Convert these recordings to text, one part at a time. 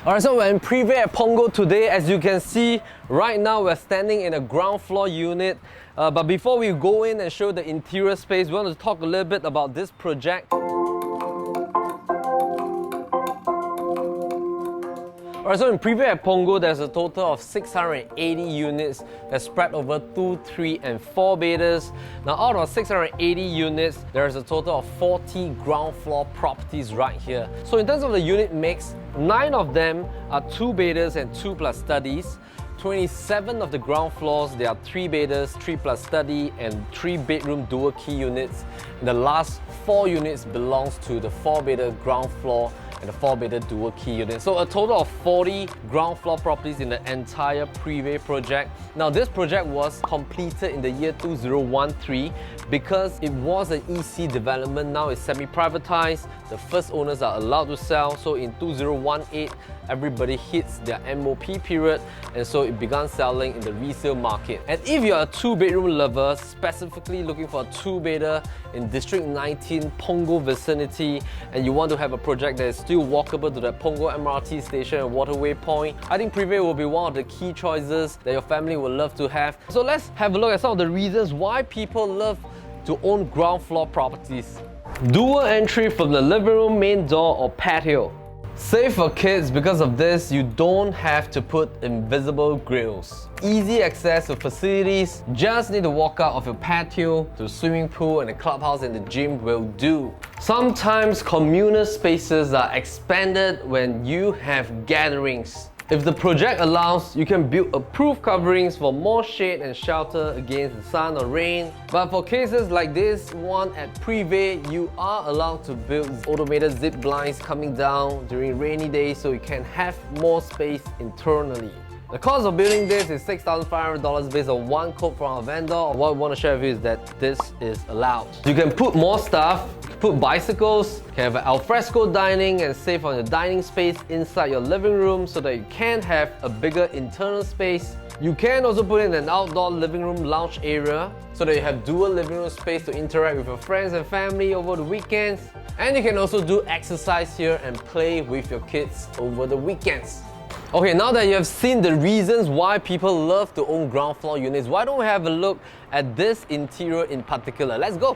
Alright, so we're in Privé at Punggol today. As you can see, right now we're standing in a ground floor unit. But before we go in and show the interior space, we want to talk a little bit about this project. Alright, so in Prive at Punggol, there's a total of 680 units that spread over 2, 3 and 4 bedders. Now out of 680 units, there's a total of 40 ground floor properties right here. So in terms of the unit mix, 9 of them are 2 bedders and 2 plus studies. 27 of the ground floors, there are 3 bedders, 3 plus study and 3 bedroom dual key units. And the last 4 units belongs to the 4 bedder ground floor and the 4 bedder dual key unit. So a total of 40 ground floor properties in the entire Privé project. Now this project was completed in the year 2013 because it was an EC development. Now it's semi-privatized. The first owners are allowed to sell. So in 2018, everybody hits their MOP period, and so it began selling in the resale market. And if you're a 2-bedroom lover, specifically looking for a 2-bedder in District 19 Punggol vicinity, and you want to have a project that is still walkable to the Punggol MRT station and Waterway point, I think Privé will be one of the key choices that your family will love to have. So let's have a look at some of the reasons why people love to own ground floor properties. Dual entry from the living room, main door or patio. Safe for kids because of this, you don't have to put invisible grills. Easy access to facilities, just need to walk out of your patio to the swimming pool and the clubhouse and the gym will do. Sometimes communal spaces are expanded when you have gatherings. If the project allows, you can build approved coverings for more shade and shelter against the sun or rain. But for cases like this one at Privé, you are allowed to build automated zip blinds coming down during rainy days so you can have more space internally. The cost of building this is $6,500 based on one quote from our vendor. What we want to share with you is that this is allowed. You can put more stuff, you can put bicycles, you can have an alfresco dining and save on your dining space inside your living room so that you can have a bigger internal space. You can also put in an outdoor living room lounge area so that you have dual living room space to interact with your friends and family over the weekends. And you can also do exercise here and play with your kids over the weekends. Okay, now that you have seen the reasons why people love to own ground floor units, why don't we have a look at this interior in particular? Let's go!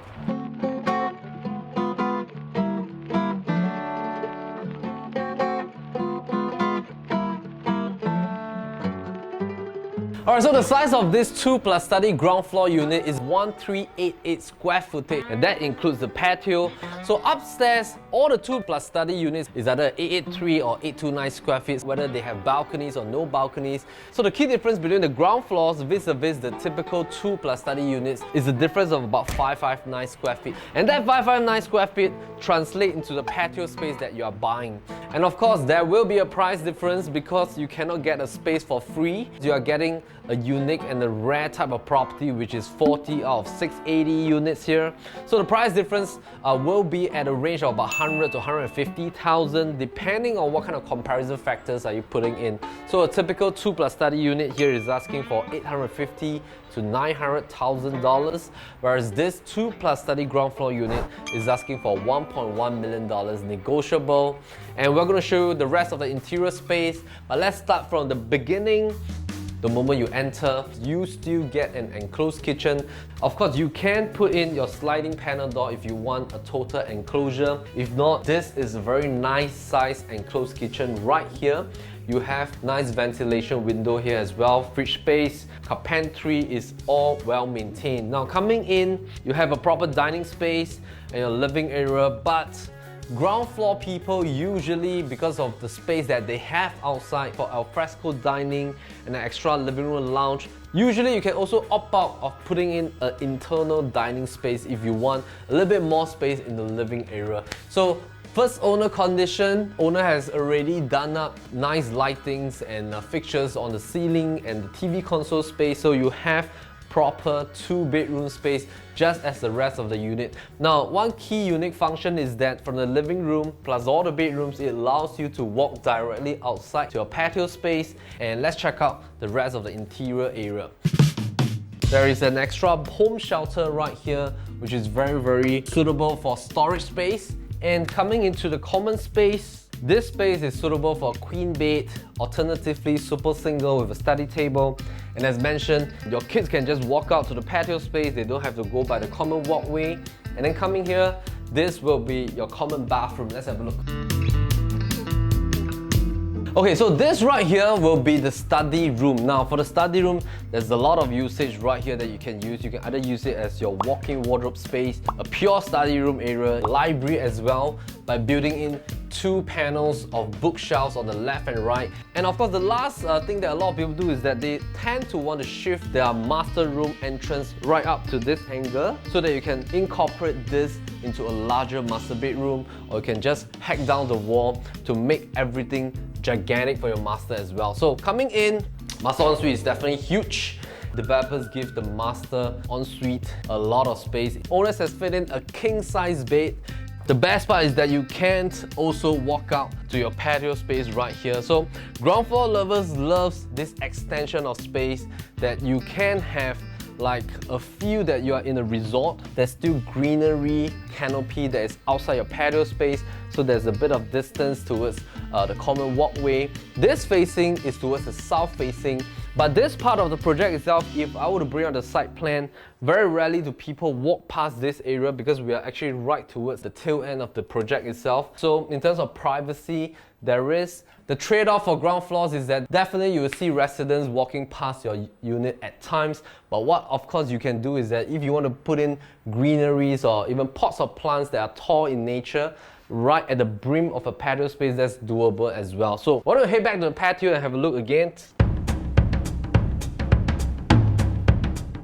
Alright, so the size of this 2 plus study ground floor unit is 1388 square footage, and that includes the patio. So upstairs, all the 2 plus study units is either 883 or 829 square feet, whether they have balconies or no balconies. So the key difference between the ground floors vis-a-vis the typical 2 plus study units is the difference of about 559 square feet. And that 559 square feet translates into the patio space that you are buying. And of course, there will be a price difference because you cannot get a space for free. You are getting a unique and a rare type of property, which is 40 out of 680 units here. So the price difference will be at a range of about 100 to 150,000 depending on what kind of comparison factors are you putting in. So a typical 2 plus study unit here is asking for $850,000 to $900,000, whereas this 2 plus study ground floor unit is asking for $1.1 million negotiable. And we're going to show you the rest of the interior space, but let's start from the beginning. The moment you enter, you still get an enclosed kitchen. Of course, you can put in your sliding panel door if you want a total enclosure. If not, this is a very nice size enclosed kitchen right here. You have nice ventilation window here as well, fridge space, carpentry is all well maintained. Now coming in, you have a proper dining space and your living area, but ground floor people usually, because of the space that they have outside for alfresco dining and an extra living room lounge, usually you can also opt out of putting in an internal dining space if you want a little bit more space in the living area. So first owner condition, owner has already done up nice lightings and fixtures on the ceiling and the TV console space, so you have proper 2-bedroom space just as the rest of the unit. Now, one key unique function is that from the living room plus all the bedrooms, it allows you to walk directly outside to your patio space. And let's check out the rest of the interior area. There is an extra home shelter right here, which is very suitable for storage space. And coming into the common space, This space is suitable for a queen bed, alternatively super single with a study table. And as mentioned, your kids can just walk out to the patio space, they don't have to go by the common walkway. And then coming here, this will be your common bathroom. Let's have a look. Okay, so this right here will be the study room. Now for the study room, there's a lot of usage right here that you can use. You can either use it as your walk-in wardrobe space, a pure study room area, library as well, by building in 2 panels of bookshelves on the left and right. And of course, the last thing that a lot of people do is that they tend to want to shift their master room entrance right up to this angle so that you can incorporate this into a larger master bedroom, or you can just hack down the wall to make everything gigantic for your master as well. So coming in, master ensuite is definitely huge. Developers give the master ensuite a lot of space. Owners has fit in a king-size bed. The best part is that you can't also walk out to your patio space right here. So ground floor lovers loves this extension of space that you can have like a feel that you are in a resort. There's still greenery, canopy that is outside your patio space, so there's a bit of distance towards the common walkway. This facing is towards the south facing, but this part of the project itself, if I were to bring out the site plan, very rarely do people walk past this area because we are actually right towards the tail end of the project itself. So in terms of privacy, there is the trade-off for ground floors is that definitely you will see residents walking past your unit at times, but what of course you can do is that if you want to put in greeneries or even pots of plants that are tall in nature right at the brim of a patio space, that's doable as well. So why don't we head back to the patio and have a look again.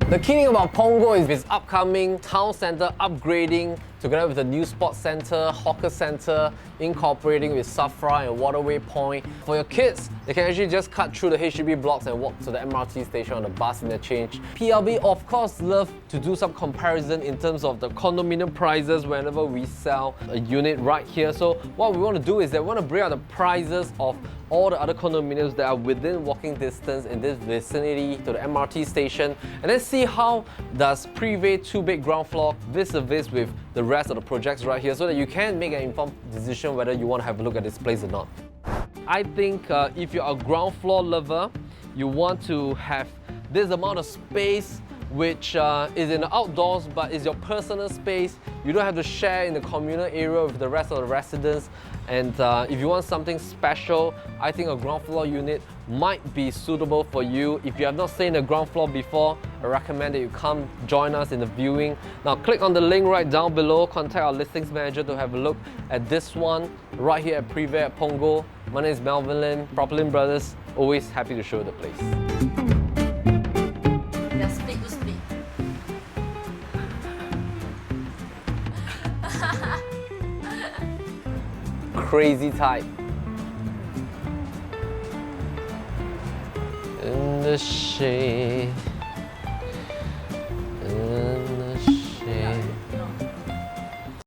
The key thing about Punggol is its upcoming town centre upgrading together with the new sports centre, hawker centre, incorporating with Safra and Waterway Point. For your kids, they can actually just cut through the HDB blocks and walk to the MRT station on the bus interchange. PLB of course love to do some comparison in terms of the condominium prices whenever we sell a unit right here. So what we want to do is that we want to bring out the prices of all the other condominiums that are within walking distance in this vicinity to the MRT station, and then see how does Privé 2-bed ground floor vis-a-vis with the rest of the projects right here, so that you can make an informed decision whether you want to have a look at this place or not. I think if you're a ground floor lover, you want to have this amount of space which is in the outdoors but is your personal space. You don't have to share in the communal area with the rest of the residents. And if you want something special, I think a ground floor unit might be suitable for you. If you have not stayed in the ground floor before, I recommend that you come join us in the viewing. Now click on the link right down below, contact our listings manager to have a look at this one right here at Prive at Punggol. My name is Melvin Lim, PropertyLimBrothers, always happy to show the place. Speak to speak. Crazy type. In the shade. In